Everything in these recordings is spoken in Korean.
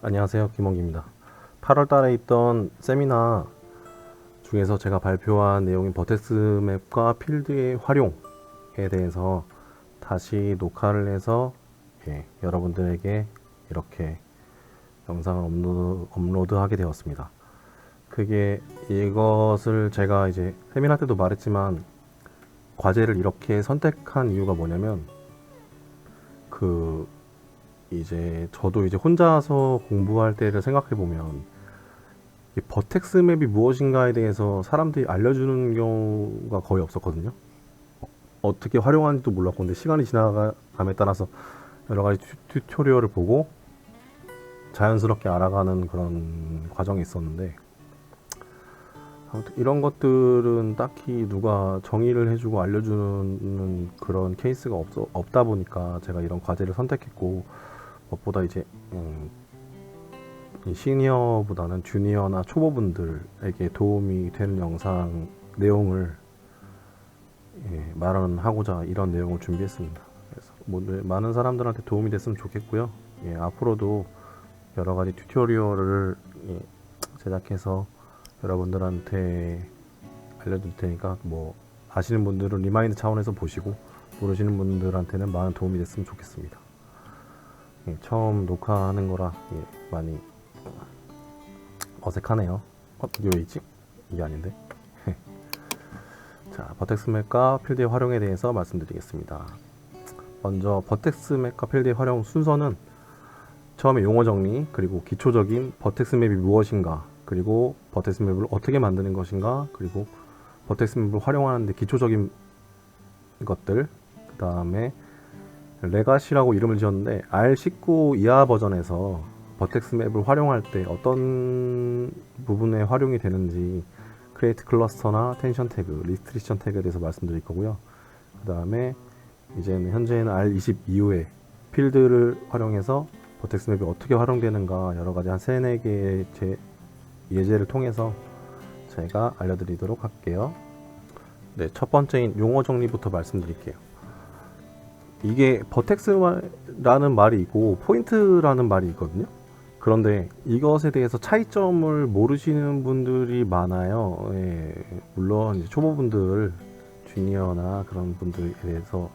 안녕하세요, 김원기입니다. 8월 달에 있던 세미나 중에서 제가 발표한 내용인 버텍스 맵과 필드의 활용에 대해서 다시 녹화를 해서 여러분들에게 이렇게 영상을 업로드하게 되었습니다. 그게 이것을 제가 이제 세미나 때도 말했지만 과제를 이렇게 선택한 이유가 뭐냐면 이제 저도 이제 혼자서 공부할 때를 생각해 보면 이 버텍스 맵이 무엇인가에 대해서 사람들이 알려주는 경우가 거의 없었거든요. 어떻게 활용하는지도 몰랐고, 근데 시간이 지나감에 따라서 여러 가지 튜토리얼을 보고 자연스럽게 알아가는 그런 과정이 있었는데, 아무튼 이런 것들은 딱히 누가 정의를 해주고 알려주는 그런 케이스가 없다 보니까 제가 이런 과제를 선택했고, 무엇보다 이제 시니어보다는 주니어나 초보분들에게 도움이 되는 영상 내용을 마련하고자 이런 내용을 준비했습니다. 그래서 많은 사람들한테 도움이 됐으면 좋겠고요. 앞으로도 여러 가지 튜토리얼을 제작해서 여러분들한테 알려드릴 테니까 뭐 아시는 분들은 리마인드 차원에서 보시고 모르시는 분들한테는 많은 도움이 됐으면 좋겠습니다. 처음 녹화하는 거라 많이 어색하네요. 이게 왜 있지? 이게 아닌데. 자, 버텍스 맵과 필드의 활용에 대해서 말씀드리겠습니다. 먼저 버텍스 맵과 필드의 활용 순서는 처음에 용어 정리, 그리고 기초적인 버텍스 맵이 무엇인가, 그리고 버텍스 맵을 어떻게 만드는 것인가, 그리고 버텍스 맵을 활용하는데 기초적인 것들, 그 다음에 레가시라고 이름을 지었는데 R19 이하 버전에서 버텍스 맵을 활용할 때 어떤 부분에 활용이 되는지 크리에이트 클러스터나 텐션 태그, 리스트리션 태그에 대해서 말씀드릴 거고요. 그 다음에 이제는 현재는 R20 이후에 필드를 활용해서 버텍스 맵이 어떻게 활용되는가 여러 가지 한 3, 4개의 예제를 통해서 제가 알려드리도록 할게요. 네, 첫 번째인 용어 정리부터 말씀드릴게요. 이게 버텍스라는 말이 있고 포인트라는 말이 있거든요. 그런데 이것에 대해서 차이점을 모르시는 분들이 많아요. 물론 이제 초보분들, 주니어나 그런 분들에 대해서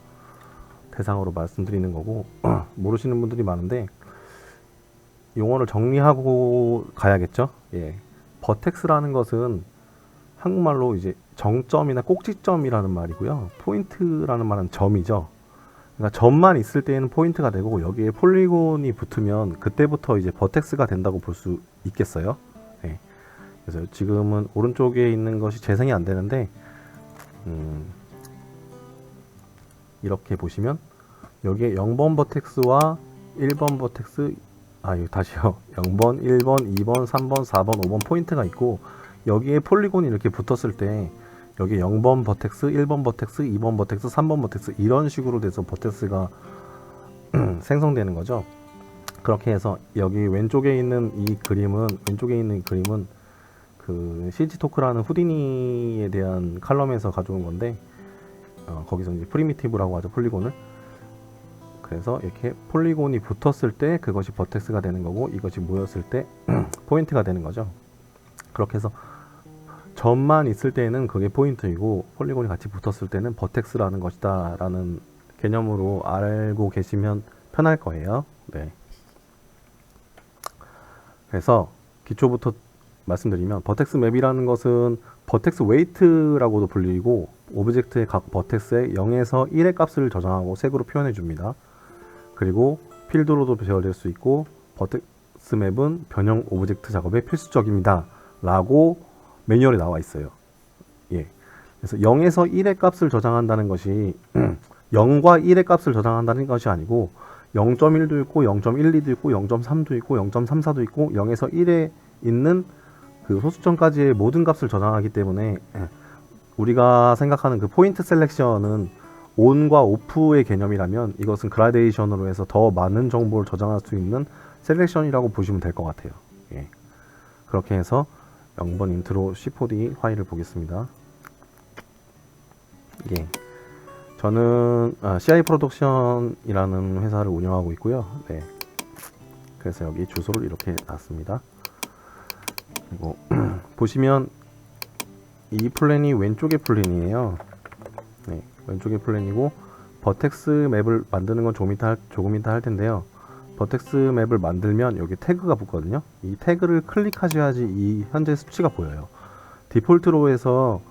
대상으로 말씀드리는 거고 모르시는 분들이 많은데 용어를 정리하고 가야겠죠. 버텍스라는 것은 한국말로 이제 정점이나 꼭지점이라는 말이고요. 포인트라는 말은 점이죠. 그러니까 점만 있을 때에는 포인트가 되고 여기에 폴리곤이 붙으면 그때부터 이제 버텍스가 된다고 볼 수 있겠어요. 그래서 지금은 오른쪽에 있는 것이 재생이 안 되는데 이렇게 보시면 여기에 0번 버텍스와 1번 버텍스 다시요. 0번, 1번, 2번, 3번, 4번, 5번 포인트가 있고 여기에 폴리곤이 이렇게 붙었을 때 여기 0번 버텍스, 1번 버텍스, 2번 버텍스, 3번 버텍스 이런 식으로 돼서 버텍스가 생성되는 거죠. 그렇게 해서 여기 왼쪽에 있는 이 그림은 그 CG 토크라는 후디니에 대한 칼럼에서 가져온 건데 거기서 이제 프리미티브라고 하죠, 폴리곤을. 그래서 이렇게 폴리곤이 붙었을 때 그것이 버텍스가 되는 거고 이것이 모였을 때 포인트가 되는 거죠. 그렇게 해서 점만 있을 때는 그게 포인트이고 폴리곤이 같이 붙었을 때는 버텍스라는 것이다 라는 개념으로 알고 계시면 편할 거예요. 네. 그래서 기초부터 말씀드리면 버텍스 맵이라는 것은 버텍스 웨이트라고도 불리고 오브젝트의 각 버텍스에 0에서 1의 값을 저장하고 색으로 표현해 줍니다. 그리고 필드로도 배열될 수 있고 버텍스 맵은 변형 오브젝트 작업에 필수적입니다 라고 매뉴얼에 나와 있어요. 그래서 0에서 1의 값을 저장한다는 것이 0과 1의 값을 저장한다는 것이 아니고 0.1도 있고 0.12도 있고 0.3도 있고 0.34도 있고 0에서 1에 있는 그 소수점까지의 모든 값을 저장하기 때문에 우리가 생각하는 그 포인트 셀렉션은 온과 오프의 개념이라면 이것은 그라데이션으로 해서 더 많은 정보를 저장할 수 있는 셀렉션이라고 보시면 될 것 같아요. 그렇게 해서 0번 인트로 C4D 파일을 보겠습니다. 저는 CI 프로덕션이라는 회사를 운영하고 있고요. 그래서 여기 주소를 이렇게 놨습니다. 그리고 보시면 이 플랜이 왼쪽의 플랜이에요. 네, 왼쪽의 플랜이고 버텍스 맵을 만드는 건 조금 이따 할 텐데요. 버텍스 맵을 만들면 여기 태그가 붙거든요. 이 태그를 클릭하셔야지 이 현재 수치가 보여요. 디폴트로 해서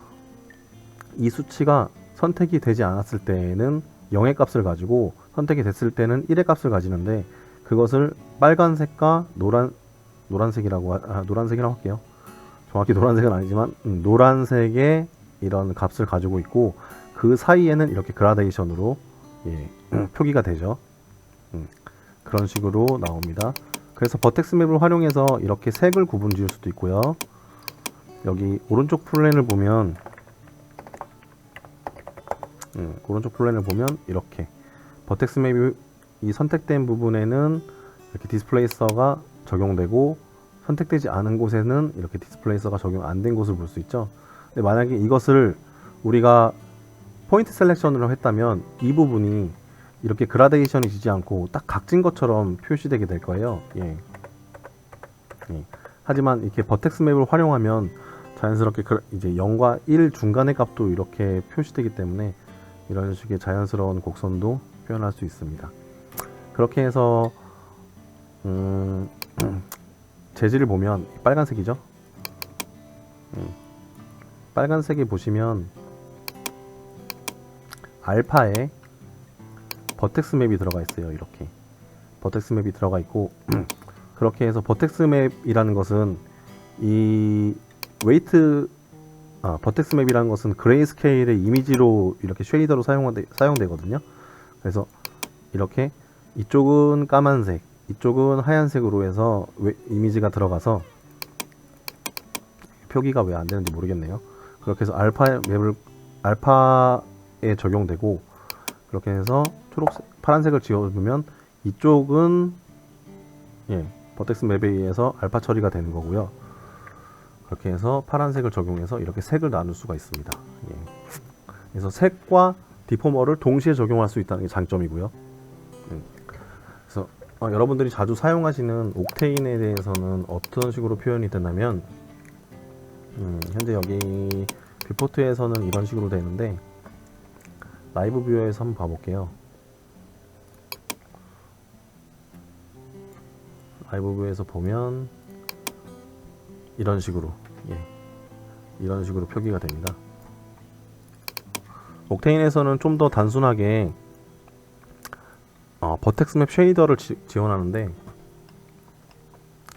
이 수치가 선택이 되지 않았을 때는 0의 값을 가지고 선택이 됐을 때는 1의 값을 가지는데 그것을 빨간색과 노란색이라고 할게요. 정확히 노란색은 아니지만 노란색의 이런 값을 가지고 있고 그 사이에는 이렇게 그라데이션으로 표기가 되죠. 그런 식으로 나옵니다. 그래서 버텍스 맵을 활용해서 이렇게 색을 구분 지을 수도 있고요. 여기 오른쪽 플랜을 보면 이렇게 버텍스 맵이 이 선택된 부분에는 이렇게 디스플레이서가 적용되고 선택되지 않은 곳에는 이렇게 디스플레이서가 적용 안 된 곳을 볼 수 있죠. 근데 만약에 이것을 우리가 포인트 셀렉션으로 했다면 이 부분이 이렇게 그라데이션이 지지 않고 딱 각진 것처럼 표시되게 될 거예요. 하지만 이렇게 버텍스 맵을 활용하면 자연스럽게 이제 0과 1 중간의 값도 이렇게 표시되기 때문에 이런 식의 자연스러운 곡선도 표현할 수 있습니다. 그렇게 해서 재질을 보면 빨간색이죠. 빨간색에 보시면 알파에 버텍스 맵이 들어가 있어요. 이렇게 버텍스 맵이 들어가 있고 그렇게 해서 버텍스 맵이라는 것은 이 버텍스 맵이라는 것은 그레이스케일의 이미지로 이렇게 쉐이더로 사용되거든요. 그래서 이렇게 이쪽은 까만색, 이쪽은 하얀색으로 해서 이미지가 들어가서 표기가 왜 안 되는지 모르겠네요. 그렇게 해서 알파에 적용되고 그렇게 해서 파란색을 지워주면 이쪽은 버텍스 맵에 의해서 알파 처리가 되는 거고요. 그렇게 해서 파란색을 적용해서 이렇게 색을 나눌 수가 있습니다. 그래서 색과 디포머를 동시에 적용할 수 있다는 게 장점이고요. 그래서 여러분들이 자주 사용하시는 옥테인에 대해서는 어떤 식으로 표현이 되냐면 현재 여기 뷰포트에서는 이런 식으로 되는데 라이브 뷰어에서 한번 봐볼게요. 라이브 뷰어에서 보면 이런 식으로 이런 식으로 표기가 됩니다. 옥테인에서는 좀 더 단순하게 버텍스 맵 쉐이더를 지원하는데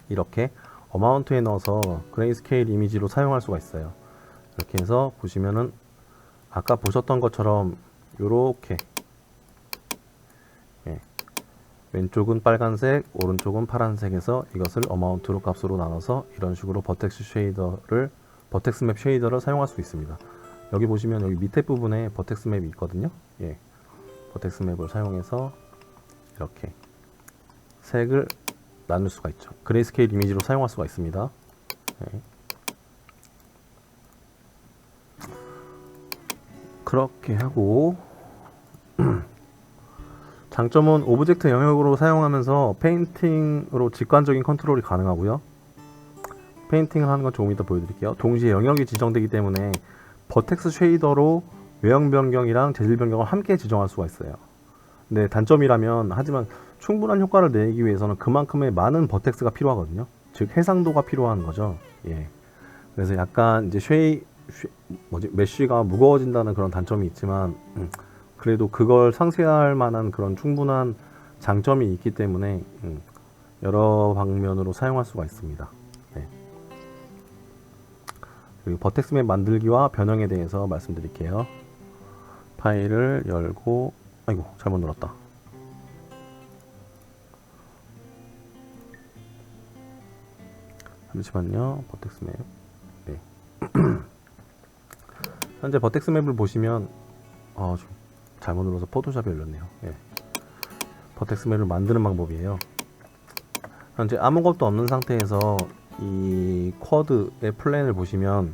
이렇게 어마운트에 넣어서 그레이스케일 이미지로 사용할 수가 있어요. 이렇게 해서 보시면은 아까 보셨던 것처럼 요렇게 왼쪽은 빨간색, 오른쪽은 파란색에서 이것을 어마운트로 값으로 나눠서 이런 식으로 버텍스 맵 쉐이더를 사용할 수 있습니다. 여기 보시면 여기 밑에 부분에 버텍스 맵이 있거든요. 버텍스 맵을 사용해서 이렇게 색을 나눌 수가 있죠. 그레이스케일 이미지로 사용할 수가 있습니다. 그렇게 하고 장점은 오브젝트 영역으로 사용하면서 페인팅으로 직관적인 컨트롤이 가능하고요. 페인팅을 하는 건 조금 이따 보여드릴게요. 동시에 영역이 지정되기 때문에 버텍스 쉐이더로 외형 변경이랑 재질 변경을 함께 지정할 수가 있어요. 근데 단점이라면 하지만 충분한 효과를 내기 위해서는 그만큼의 많은 버텍스가 필요하거든요. 즉 해상도가 필요한 거죠. 그래서 약간 이제 메쉬가 무거워진다는 그런 단점이 있지만 그래도 그걸 상쇄할 만한 그런 충분한 장점이 있기 때문에 여러 방면으로 사용할 수가 있습니다. 그리고 버텍스 맵 만들기와 변형에 대해서 말씀드릴게요. 파일을 열고 아이고 잘못 눌렀다. 잠시만요. 버텍스 맵. 현재 버텍스 맵을 보시면 잘못 눌러서 포토샵이 열렸네요. 버텍스 맵을 만드는 방법이에요. 현재 아무것도 없는 상태에서 이 쿼드의 플랜을 보시면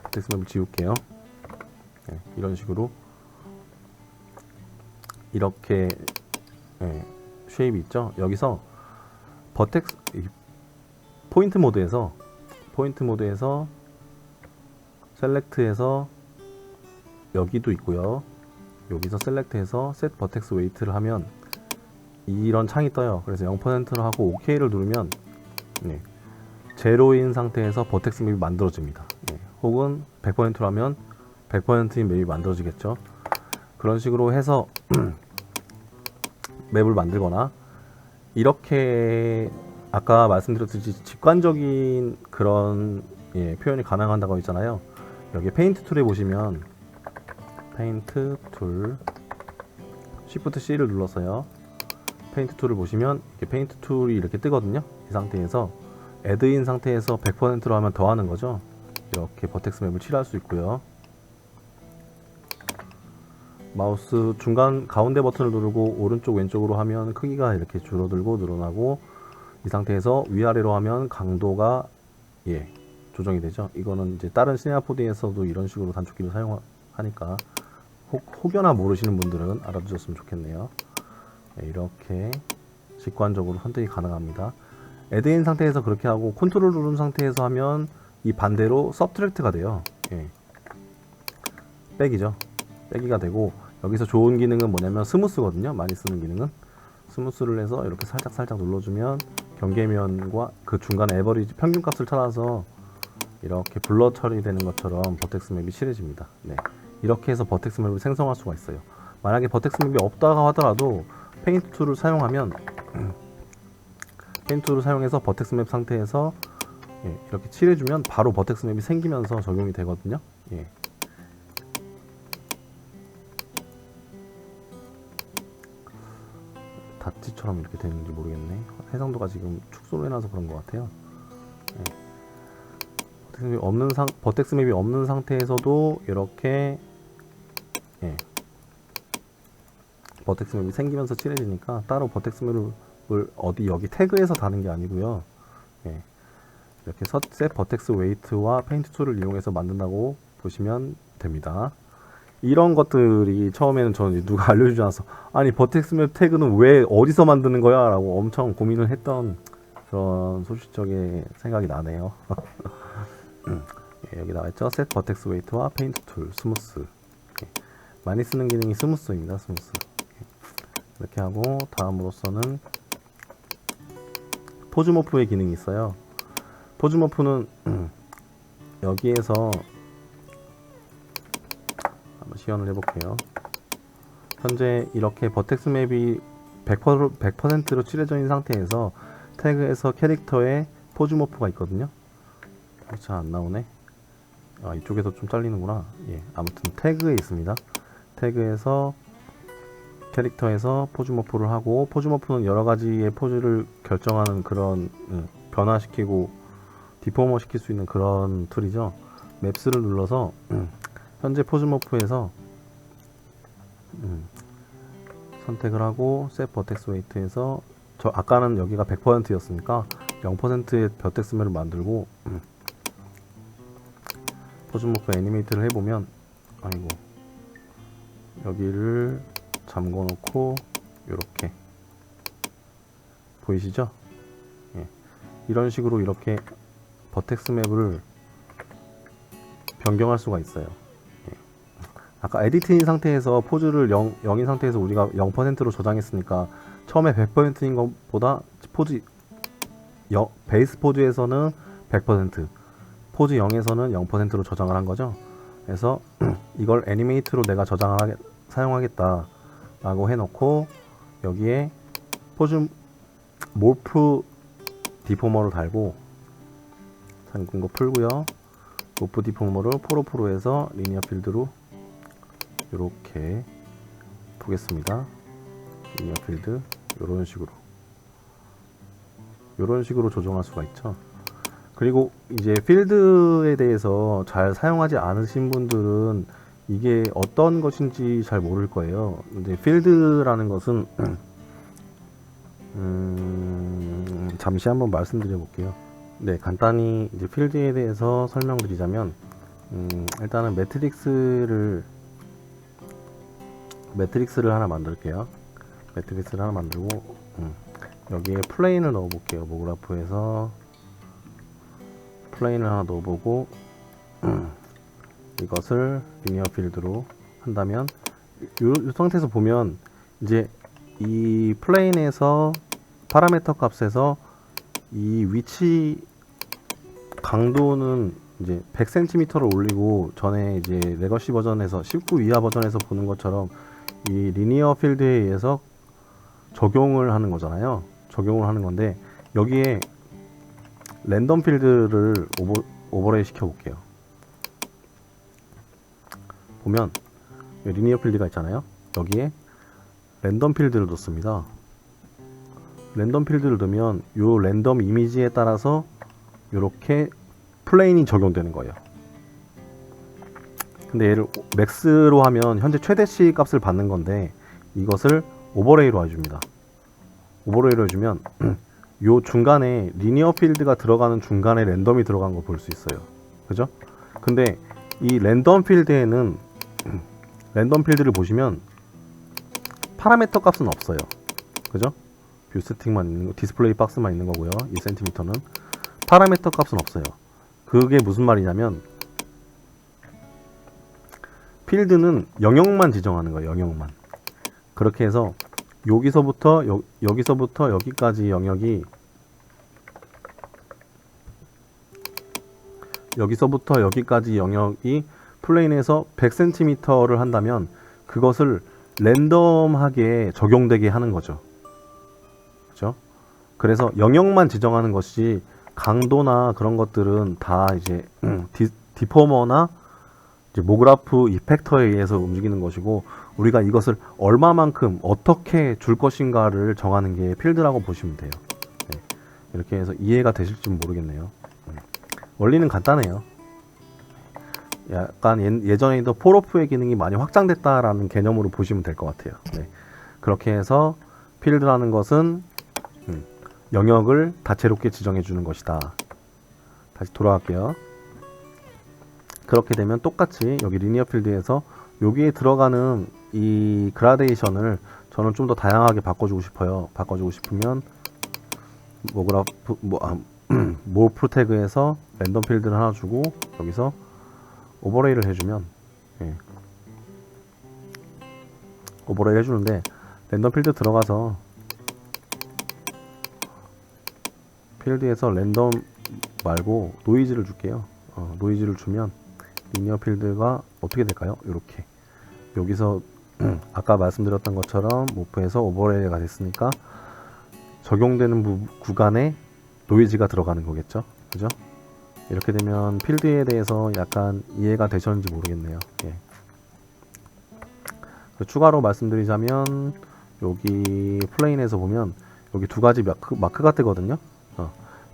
버텍스 맵을 지울게요. 이런 식으로 이렇게 쉐입이 있죠. 여기서 버텍스 포인트 모드에서 셀렉트해서 여기도 있고요. 여기서 셀렉트해서 셋 버텍스 웨이트를 하면 이런 창이 떠요. 그래서 0%로 하고 OK를 누르면 제로인 상태에서 버텍스 맵이 만들어집니다. 혹은 100%로 하면 100%인 맵이 만들어지겠죠. 그런 식으로 해서 맵을 만들거나, 이렇게 아까 말씀드렸듯이 직관적인 그런 표현이 가능하다고 했잖아요. 여기 페인트 툴에 보시면 페인트 툴 Shift C를 눌러서요. 페인트 툴을 보시면 페인트 툴이 이렇게 뜨거든요. 이 상태에서 애드인 상태에서 100%로 하면 더하는 거죠. 이렇게 버텍스 맵을 칠할 수 있고요. 마우스 중간 가운데 버튼을 누르고 오른쪽 왼쪽으로 하면 크기가 이렇게 줄어들고 늘어나고, 이 상태에서 위아래로 하면 강도가 조정이 되죠. 이거는 이제 다른 시네마포드에서도 이런 식으로 단축키를 사용하니까 혹여나 모르시는 분들은 알아두셨으면 좋겠네요. 이렇게 직관적으로 선택이 가능합니다. 애드인 상태에서 그렇게 하고, 컨트롤 누른 상태에서 하면 이 반대로 서브트랙트가 돼요. 빼기죠. 빼기가 되고, 여기서 좋은 기능은 뭐냐면 스무스거든요. 많이 쓰는 기능은 스무스를 해서 이렇게 살짝 눌러주면 경계면과 그 중간 에버리지 평균값을 찾아서 이렇게 블러 처리되는 것처럼 버텍스 맵이 칠해집니다. 이렇게 해서 버텍스 맵을 생성할 수가 있어요. 만약에 버텍스 맵이 없다고 하더라도 페인트 툴을 사용하면 페인트 툴을 사용해서 버텍스 맵 상태에서 이렇게 칠해주면 바로 버텍스 맵이 생기면서 적용이 되거든요. 다치처럼 이렇게 되는지 모르겠네. 해상도가 지금 축소를 해놔서 그런 것 같아요. 버텍스 맵이 없는 상태에서도 이렇게 버텍스 맵이 생기면서 칠해지니까 따로 버텍스 맵을 어디 여기 태그에서 다는 게 아니고요. 이렇게 셋 버텍스 웨이트와 페인트 툴을 이용해서 만든다고 보시면 됩니다. 이런 것들이 처음에는 저는 누가 알려주지 않아서, 아니 버텍스 맵 태그는 왜 어디서 만드는 거야? 라고 엄청 고민을 했던 그런 소시적인 생각이 나네요. 여기 나와있죠. 셋 버텍스 웨이트와 페인트 툴, 스무스. 많이 쓰는 기능이 스무스입니다. 스무스. 이렇게 하고, 다음으로서는 포즈 모프의 기능이 있어요. 포즈 모프는 여기에서 한번 시연을 해볼게요. 현재 이렇게 버텍스 맵이 100%로 칠해져 있는 상태에서 태그에서 캐릭터에 포즈 모프가 있거든요. 잘 안 나오네. 이쪽에서 좀 잘리는구나. 아무튼 태그에 있습니다. 태그에서 캐릭터에서 포즈 모프를 하고, 포즈 모프는 여러 가지의 포즈를 결정하는 그런 변화시키고 디포머 시킬 수 있는 그런 툴이죠. 맵스를 눌러서 현재 포즈 모프에서 선택을 하고, 셋 버텍스 웨이트에서 아까는 여기가 100%였으니까 0%의 버텍스 맵을 만들고, 포즈 모프 애니메이트를 해보면, 여기를 잠궈 놓고 이렇게 보이시죠? 이런 식으로 이렇게 버텍스 맵을 변경할 수가 있어요. 아까 에디트인 상태에서 포즈를 0인 상태에서 우리가 0%로 저장했으니까 처음에 100%인 것보다 베이스 포즈에서는 100%, 포즈 0에서는 0%로 저장을 한 거죠. 그래서 이걸 애니메이트로 내가 사용하겠다 라고 해놓고, 여기에 포즈 몰프 디포머를 달고, 잠근 거 풀고요. 몰프 디포머를 포로포로 해서 리니어 필드로 이렇게 보겠습니다. 리니어 필드 이런 식으로 조정할 수가 있죠. 그리고 이제 필드에 대해서 잘 사용하지 않으신 분들은 이게 어떤 것인지 잘 모를 거예요. 이제 필드라는 것은 잠시 한번 말씀드려 볼게요. 간단히 이제 필드에 대해서 설명드리자면, 일단은 매트릭스를 하나 만들게요. 매트릭스를 하나 만들고, 여기에 플레인을 넣어 볼게요. 모그라프에서 플레인을 하나 넣어보고 이것을 리니어 필드로 한다면 이 상태에서 보면 이제 이 플레인에서 파라미터 값에서 이 위치 강도는 이제 100cm를 올리고, 전에 이제 레거시 버전에서 19 이하 버전에서 보는 것처럼 이 리니어 필드에 의해서 적용을 하는 거잖아요. 적용을 하는 건데, 여기에 랜덤 필드를 오버레이 시켜 볼게요. 보면 리니어 필드가 있잖아요. 여기에 랜덤 필드를 넣습니다. 랜덤 필드를 넣으면 요 랜덤 이미지에 따라서 이렇게 플레인이 적용되는 거예요. 근데 얘를 맥스로 하면 현재 최대치 값을 받는 건데, 이것을 오버레이로 해줍니다. 오버레이로 해주면 요 중간에 리니어 필드가 들어가는 중간에 랜덤이 들어간 거 볼 수 있어요. 그죠? 근데 이 랜덤 필드에는 랜덤 필드를 보시면 파라미터 값은 없어요. 그죠? 뷰 세팅만 있는 거, 디스플레이 박스만 있는 거고요. 2cm는 파라미터 값은 없어요. 그게 무슨 말이냐면 필드는 영역만 지정하는 거예요. 영역만. 그렇게 해서 여기서부터 여기서부터 여기까지 영역이, 여기서부터 여기까지 영역이 플레인에서 100cm를 한다면 그것을 랜덤하게 적용되게 하는 거죠. 그죠? 그래서 영역만 지정하는 것이, 강도나 그런 것들은 다 이제 디포머나 이제 모그라프 이펙터에 의해서 움직이는 것이고, 우리가 이것을 얼마만큼 어떻게 줄 것인가를 정하는 게 필드라고 보시면 돼요. 네. 이렇게 해서 이해가 되실지 모르겠네요. 원리는 간단해요. 약간 예전에 더 폴오프의 기능이 많이 확장됐다라는 개념으로 보시면 될 것 같아요. 네. 그렇게 해서 필드라는 것은 영역을 다채롭게 지정해 주는 것이다. 다시 돌아갈게요. 그렇게 되면 똑같이 여기 리니어 필드에서 여기에 들어가는 이 그라데이션을 저는 좀 더 다양하게 바꿔주고 싶어요. 바꿔주고 싶으면 모그라프 몰프 태그에서 랜덤 필드를 하나 주고 여기서 오버레이를 해주면, 예. 오버레이 해주는데 랜덤 필드 들어가서 필드에서 랜덤 말고 노이즈를 줄게요. 노이즈를 주면 리니어 필드가 어떻게 될까요? 이렇게 여기서 아까 말씀드렸던 것처럼 모프에서 오버레이가 됐으니까 적용되는 구간에 노이즈가 들어가는 거겠죠. 그죠? 이렇게 되면 필드에 대해서 약간 이해가 되셨는지 모르겠네요. 예. 추가로 말씀드리자면 여기 플레인에서 보면 여기 두 가지 마크가 뜨거든요.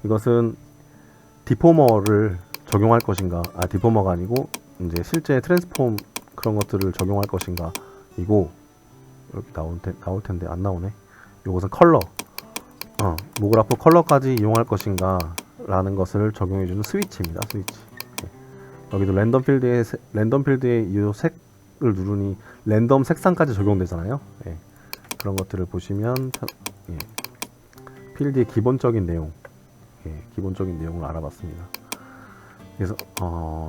이것은 디포머를 적용할 것인가, 디포머가 아니고 이제 실제 트랜스폼 그런 것들을 적용할 것인가 이고, 여기 나올 텐데 안 나오네. 이것은 컬러, 모그라프 컬러까지 이용할 것인가 라는 것을 적용해주는 스위치입니다. 스위치. 네. 여기도 랜덤 필드에 이 색을 누르니 랜덤 색상까지 적용되잖아요. 네. 그런 것들을 보시면 예. 필드의 기본적인 내용, 기본적인 내용을 알아봤습니다. 그래서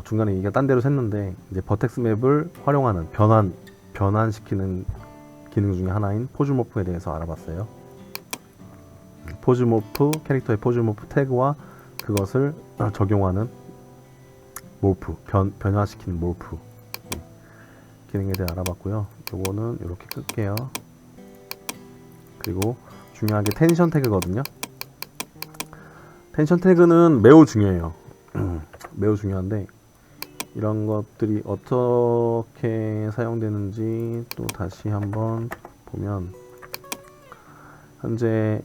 중간에 이게 딴 데로 샜는데, 이제 버텍스 맵을 활용하는 변환시키는 기능 중에 하나인 포즈모프에 대해서 알아봤어요. 포즈모프, 캐릭터의 포즈모프 태그와 그것을 적용하는 몰프, 변화시키는 몰프 기능에 대해 알아봤고요. 요거는 이렇게 끌게요. 그리고 중요한 게 텐션 태그거든요. 텐션 태그는 매우 중요해요. 매우 중요한데, 이런 것들이 어떻게 사용되는지 또 다시 한번 보면, 현재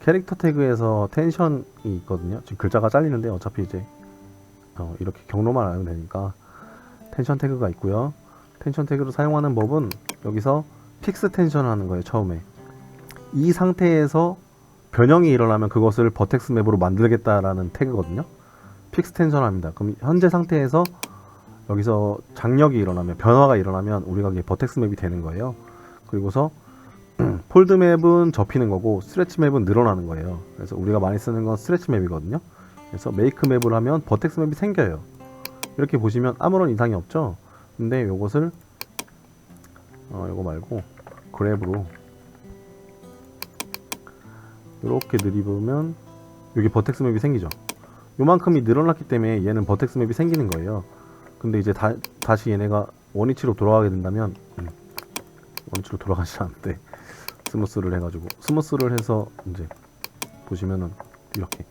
캐릭터 태그에서 텐션이 있거든요. 지금 글자가 잘리는데 어차피 이제 이렇게 경로만 알면 되니까 텐션 태그가 있고요. 텐션 태그를 사용하는 법은 여기서 픽스 텐션 하는 거예요. 처음에 이 상태에서 변형이 일어나면 그것을 버텍스 맵으로 만들겠다라는 태그거든요. 픽스 텐션 합니다. 그럼 현재 상태에서 여기서 장력이 일어나면, 변화가 일어나면 우리가 이게 버텍스 맵이 되는 거예요. 그리고서 폴드 맵은 접히는 거고 스트레치 맵은 늘어나는 거예요. 그래서 우리가 많이 쓰는 건 스트레치 맵이거든요. 그래서 메이크 맵을 하면 버텍스 맵이 생겨요. 이렇게 보시면 아무런 이상이 없죠. 근데 요것을 요거 말고 그랩으로 이렇게 늘입으면 여기 버텍스 맵이 생기죠. 요만큼이 늘어났기 때문에 얘는 버텍스 맵이 생기는 거예요. 근데 이제 다시 얘네가 원위치로 돌아가게 된다면 원위치로 돌아가지 않는데 스무스를 해가지고 스무스를 해서 이제 보시면은 이렇게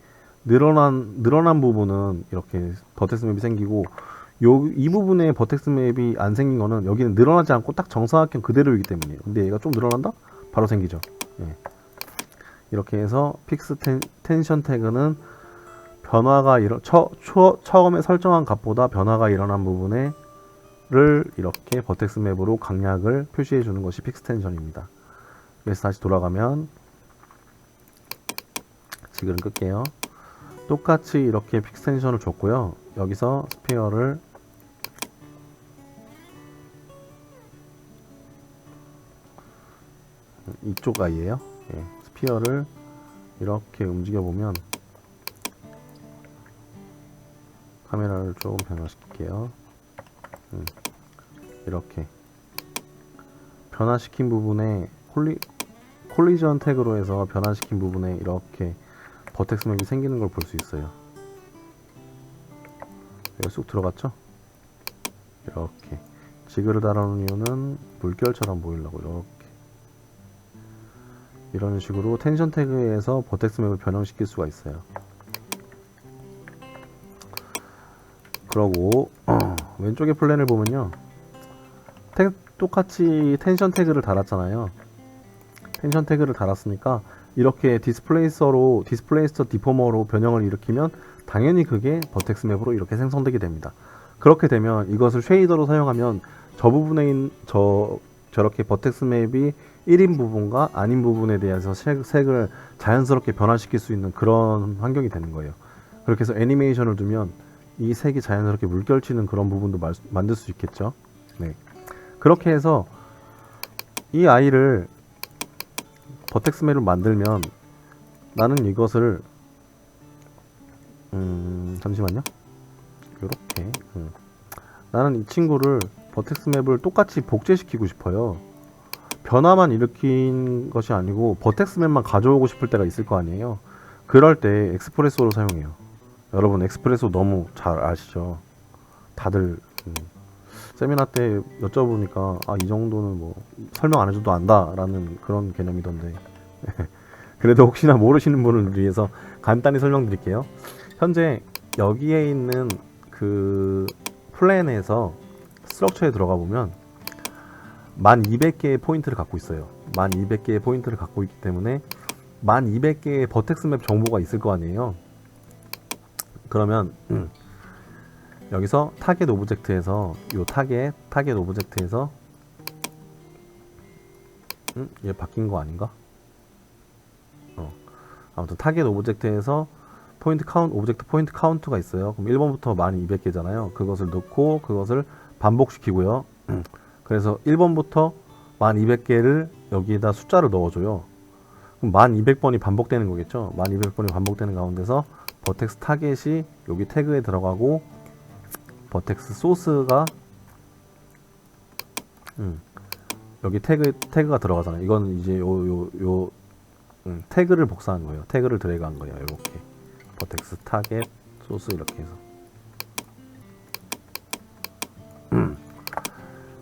늘어난 부분은 이렇게 버텍스 맵이 생기고 이 부분에 버텍스 맵이 안 생긴 거는 여기는 늘어나지 않고 딱 정사각형 그대로이기 때문이에요. 근데 얘가 좀 늘어난다? 바로 생기죠. 예. 이렇게 해서 픽스 텐션 태그는 변화가 처음에 설정한 값보다 변화가 일어난 부분을 이렇게 버텍스 맵으로 강약을 표시해 주는 것이 픽스 텐션입니다. 그래서 다시 돌아가면 지금 끌게요. 똑같이 이렇게 픽스 텐션을 줬고요. 여기서 스피어를 이쪽 아이예요. 예, 스피어를 이렇게 움직여 보면 카메라를 조금 변화시킬게요. 이렇게 변화시킨 부분에 콜리전 태그로 해서 변화시킨 부분에 이렇게 버텍스 맵이 생기는 걸 볼 수 있어요. 여기 쑥 들어갔죠? 이렇게 지그를 달아놓은 이유는 물결처럼 보이려고 이렇게 이런 식으로 텐션 태그에서 버텍스 맵을 변형시킬 수가 있어요. 그러고 왼쪽의 플랜을 보면요, 똑같이 텐션 태그를 달았잖아요. 텐션 태그를 달았으니까 이렇게 디스플레이서 디포머로 변형을 일으키면 당연히 그게 버텍스 맵으로 이렇게 생성되게 됩니다. 그렇게 되면 이것을 쉐이더로 사용하면 저 부분에 저렇게 버텍스 맵이 1인 부분과 아닌 부분에 대해서 색을 자연스럽게 변화시킬 수 있는 그런 환경이 되는 거예요. 그렇게 해서 애니메이션을 두면 이 색이 자연스럽게 물결치는 그런 부분도 만들 수 있겠죠. 네. 그렇게 해서 이 아이를 버텍스 맵을 만들면 나는 이것을 잠시만요. 요렇게 나는 이 친구를 버텍스 맵을 똑같이 복제시키고 싶어요. 변화만 일으킨 것이 아니고 버텍스 맵만 가져오고 싶을 때가 있을 거 아니에요. 그럴 때 엑스프레소로 사용해요. 여러분 엑스프레소 너무 잘 아시죠? 다들 세미나 때 여쭤보니까 이 정도는 뭐 설명 안 해줘도 안다라는 그런 개념이던데 그래도 혹시나 모르시는 분을 위해서 간단히 설명드릴게요. 현재 여기에 있는 그 플랜에서 스트럭처에 들어가 보면 1200개의 포인트를 갖고 있어요. 1200개의 포인트를 갖고 있기 때문에 1200개의 버텍스 맵 정보가 있을 거 아니에요. 그러면 여기서 타겟 오브젝트에서 요 타겟 오브젝트에서 얘 바뀐 거 아닌가? 아무튼 타겟 오브젝트에서 오브젝트 포인트 카운트가 있어요. 그럼 1번부터 1200개잖아요. 그것을 넣고 그것을 반복시키고요. 그래서 1번부터 1200개를 여기에다 숫자를 넣어줘요. 그럼 1200번이 반복되는 거겠죠. 1200번이 반복되는 가운데서 버텍스 타겟이 여기 태그에 들어가고 버텍스 소스가 여기 태그가 들어가잖아요. 이건 이제 태그를 복사한 거예요. 태그를 드래그한 거예요. 이렇게 버텍스 타겟 소스 이렇게 해서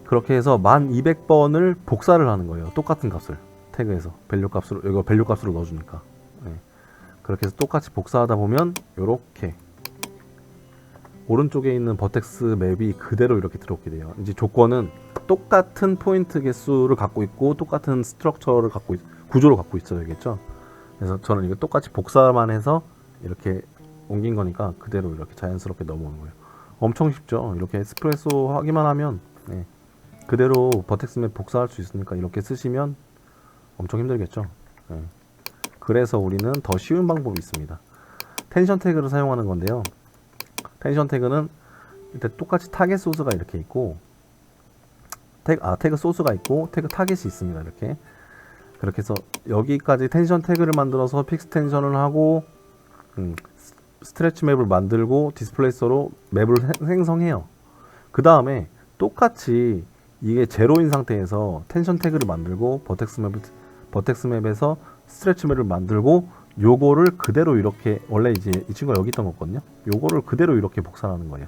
그렇게 해서 1200번을 복사를 하는 거예요. 똑같은 값을 태그에서 밸류 값으로 이거 밸류 값으로 넣어주니까. 네. 그렇게 해서 똑같이 복사하다 보면 이렇게 오른쪽에 있는 버텍스 맵이 그대로 이렇게 들어오게 돼요. 이제 조건은 똑같은 포인트 개수를 갖고 있고 똑같은 스트럭처를 구조를 갖고 있어야겠죠. 그래서 저는 이거 똑같이 복사만 해서 이렇게 옮긴 거니까 그대로 이렇게 자연스럽게 넘어오는 거예요. 엄청 쉽죠. 이렇게 에스프레소 하기만 하면 그대로 버텍스 맵 복사할 수 있으니까 이렇게 쓰시면 엄청 힘들겠죠. 그래서 우리는 더 쉬운 방법이 있습니다. 텐션 태그를 사용하는 건데요. 텐션 태그는 일단 똑같이 타겟 소스가 이렇게 있고 태그 소스가 있고 태그 타겟이 있습니다. 이렇게 그렇게 해서 여기까지 텐션 태그를 만들어서 픽스 텐션을 하고 스트레치 맵을 만들고 디스플레이서로 맵을 생성해요. 그 다음에 똑같이 이게 제로인 상태에서 텐션 태그를 만들고 버텍스 맵에서 스트레치 맵을 만들고 요거를 그대로 이렇게, 원래 이제 이 친구가 여기 있던 거거든요. 요거를 그대로 이렇게 복사하는 거예요.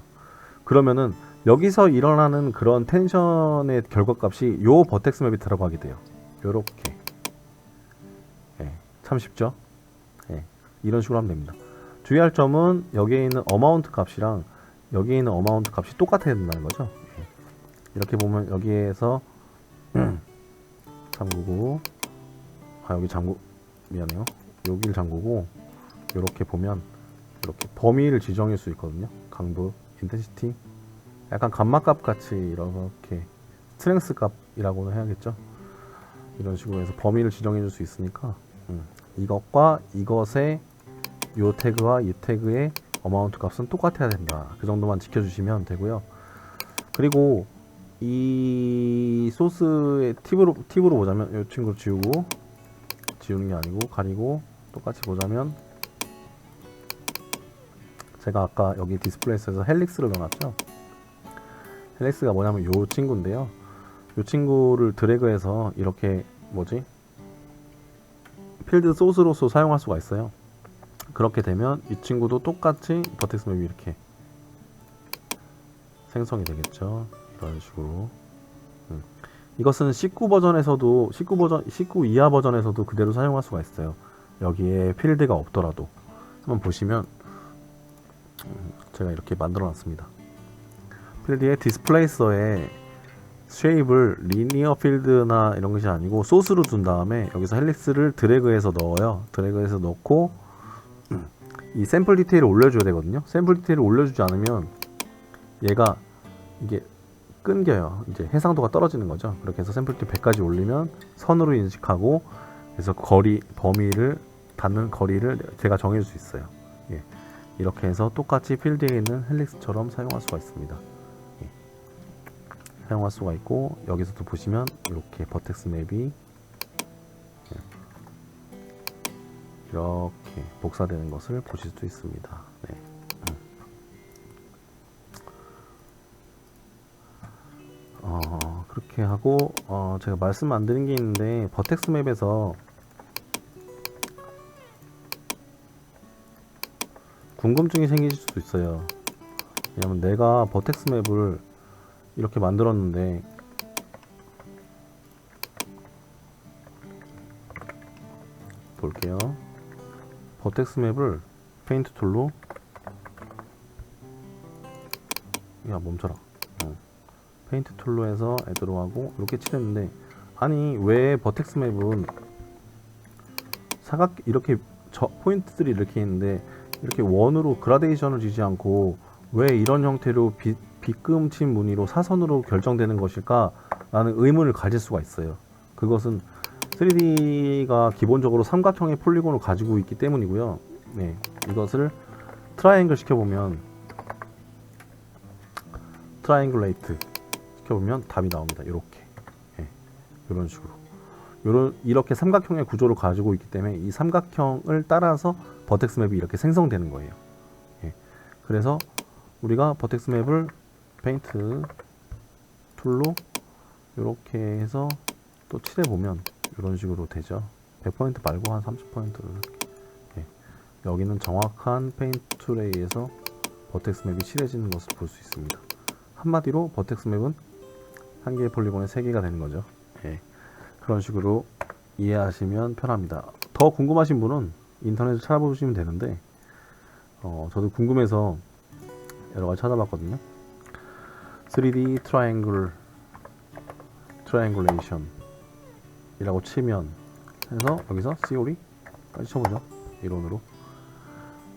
그러면은 여기서 일어나는 그런 텐션의 결과값이 요 버텍스 맵에 들어가게 돼요. 요렇게. 예, 참 쉽죠? 예, 이런 식으로 하면 됩니다. 주의할 점은 여기에 있는 어마운트 값이랑 여기에 있는 어마운트 값이 똑같아야 된다는 거죠. 예. 이렇게 보면 여기에서 잠그고, 여기 미안해요. 여기를 잠그고, 이렇게 보면 이렇게 범위를 지정할 수 있거든요. 강도, 인텐시티, 약간 감마값 같이 이렇게 스트렝스 값이라고는 해야겠죠. 이런 식으로 해서 범위를 지정해 줄 수 있으니까 이것과 이것의 요 태그와 이 태그의 어마운트 값은 똑같아야 된다. 그 정도만 지켜주시면 되고요. 그리고 이 소스의 팁으로 보자면 이 친구를 지우는 게 아니고 가리고 똑같이 보자면, 제가 아까 여기 디스플레이스에서 헬릭스를 넣어놨죠. 헬릭스가 뭐냐면 요 친구인데요. 요 친구를 드래그해서 이렇게 필드 소스로서 사용할 수가 있어요. 그렇게 되면 이 친구도 똑같이 버텍스 맵이 이렇게 생성이 되겠죠. 이런 식으로. 이것은 19 버전에서도 19 이하 버전에서도 그대로 사용할 수가 있어요. 여기에 필드가 없더라도. 한번 보시면 제가 이렇게 만들어 놨습니다. 필드에 디스플레이서에 쉐입을 리니어 필드나 이런 것이 아니고 소스로 둔 다음에 여기서 헬릭스를 드래그해서 넣어요. 드래그해서 넣고 이 샘플 디테일을 올려줘야 되거든요. 샘플 디테일을 올려주지 않으면 얘가 이게 끊겨요. 이제 해상도가 떨어지는 거죠. 그렇게 해서 샘플 디테일 100까지 올리면 선으로 인식하고, 그래서 범위를 닿는 거리를 제가 정해줄 수 있어요. 예. 이렇게 해서 똑같이 필드에 있는 헬릭스처럼 사용할 수가 있습니다. 예. 사용할 수가 있고, 여기서도 보시면 이렇게 버텍스 맵이 이렇게 복사되는 것을 보실 수 있습니다. 네. 그렇게 하고, 제가 말씀 안 드린 게 있는데, 버텍스 맵에서 궁금증이 생기실 수도 있어요. 왜냐면 내가 버텍스 맵을 이렇게 만들었는데, 볼게요. 버텍스 맵을 페인트 툴로, 야 멈춰라. 페인트 툴로 해서 애드로 하고 이렇게 칠했는데, 아니 왜 버텍스 맵은 이렇게 포인트들이 이렇게 있는데 이렇게 원으로 그라데이션을 주지 않고 왜 이런 형태로 빗금친 무늬로 사선으로 결정되는 것일까 라는 의문을 가질 수가 있어요. 그것은 3D가 기본적으로 삼각형의 폴리곤을 가지고 있기 때문이고요. 네, 이것을 트라이앵글 시켜보면, 트라이앵글레이트 시켜보면 답이 나옵니다. 이렇게. 예, 이런 식으로. 이렇게 삼각형의 구조를 가지고 있기 때문에 이 삼각형을 따라서 버텍스 맵이 이렇게 생성되는 거예요. 예, 그래서 우리가 버텍스 맵을 페인트 툴로 이렇게 해서 또 칠해보면 이런 식으로 되죠. 100% 말고 한 30%를 이렇게. 예, 여기는 정확한 페인트 툴에 의해서 버텍스 맵이 칠해지는 것을 볼 수 있습니다. 한마디로 버텍스 맵은 한 개의 폴리곤에 3개가 되는 거죠. 예, 그런 식으로 이해하시면 편합니다. 더 궁금하신 분은 인터넷을 찾아보시면 되는데, 저도 궁금해서 여러 가지 찾아봤거든요. 3D 트라이앵글레이션 이라고 치면 해서 여기서 CORE까지 쳐보죠. 이론으로.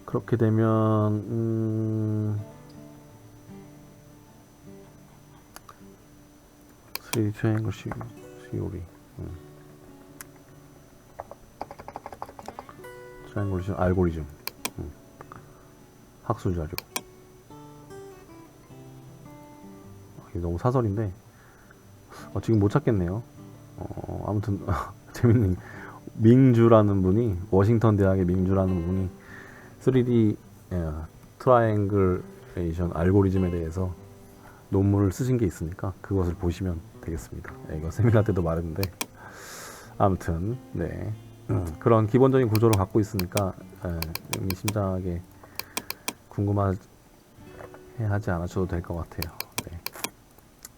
그렇게 되면 3D 트라이앵글 CORE 트라이앵글레이션 알고리즘 학술 자료. 이게 너무 사설인데 지금 못 찾겠네요. 아무튼 재밌는 밍주라는 분이 워싱턴 대학의 밍주라는 분이 3D 트라이앵글레이션 알고리즘에 대해서 논문을 쓰신 게 있으니까 그것을 보시면 되겠습니다. 이거 세미나 때도 말했는데 아무튼 네 그런 기본적인 구조를 갖고 있으니까 의미심장하게 궁금하지 않으셔도 될 것 같아요.